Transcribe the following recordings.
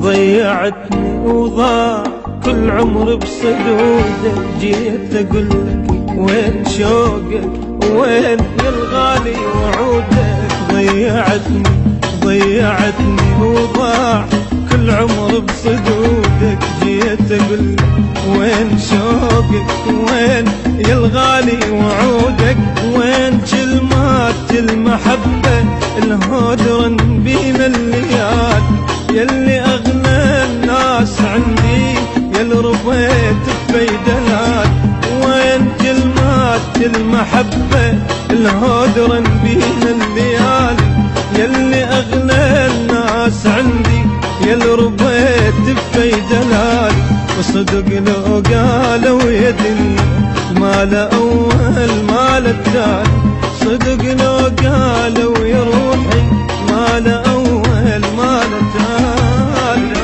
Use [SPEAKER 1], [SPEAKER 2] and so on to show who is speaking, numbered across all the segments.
[SPEAKER 1] ضيعتني وضاع كل عمر بصدودك. جيت اقولك وين شوقك وين يا الغالي وعودك. ضيعتني وضاع كل عمر بصدودك. جيت اقولك وين شوقك وين يا الغالي وعودك. وين كلمات المحبة الهدرن بين الليال يلي اغنى الناس عندي يلي ربيت بفي دلال. وين كلمات المحبة الهدرن بين الليال يلي اغنى الناس عندي يلي ربيت بفي دلال. وصدق لو قالوا يا دنيا ما له اول ما له التالي. صدق لو قالوا يا روحي ما له اول ما له التالي.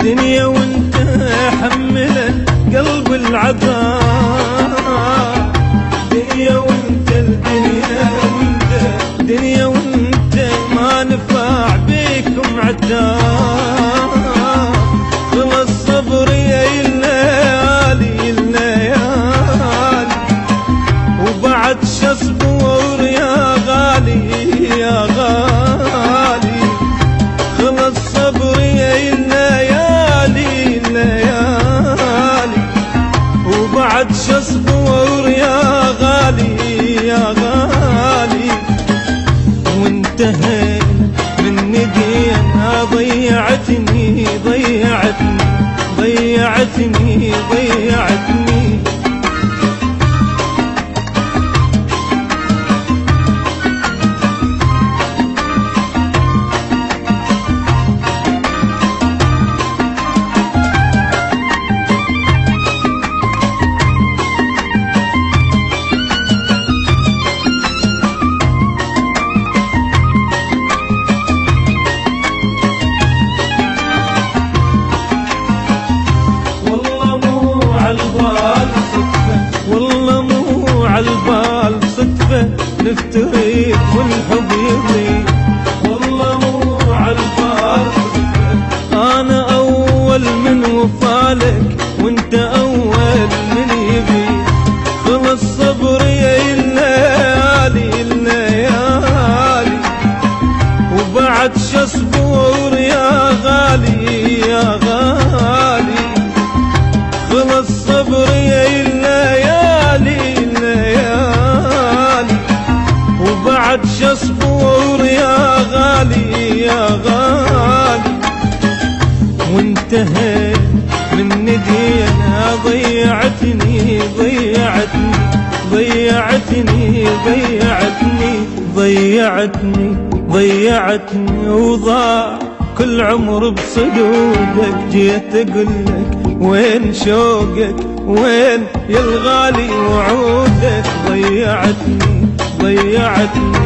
[SPEAKER 1] دنيا وانت حملا قلب العذاب. دنيا وانت دنيا وانت ما نفع بيكم عتاب. خلص صبري يا الليالي وبعد شصبور يا غالي يا غالي. خلص صبري يا الليالي وبعد شصبور يا غالي يا غالي. وانتهينا من ندينا ضيعتني. والله مو عالبال صدفة نفترق والحب يضيق. والله مو عالبال صدفة أنا أول من وفالك وانت أول من يبيك. خلص صبري يا الليالي وبعد شصبور يا غالي يا غالي. خلص صبري يا الليالي وبعد شصبور يا غالي يا غالي. وانتهيت من ضيعتني وضاع كل عمر بصدودك. جيت اقولك وين شوقك وين يا الغالي وعودك. ضيعتني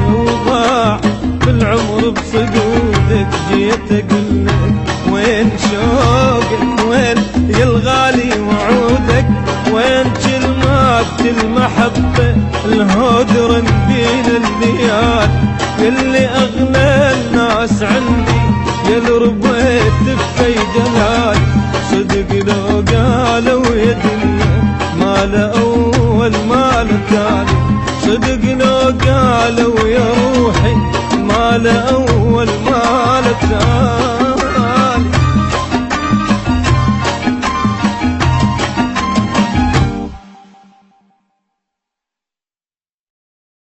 [SPEAKER 1] وضاع كل عمر بصدودك. جيت اقولك وين شوقك وين يا الغالي وعودك. وين كلمات المحبة الهدرن بين الليال يلي اغنى الناس عندي يلي ربيت بفي دلال. صدق لو قالوا يا دنيا ما له اول ما له تالي. صدق لو قالوا يا روحي ما له اول ما له تالي.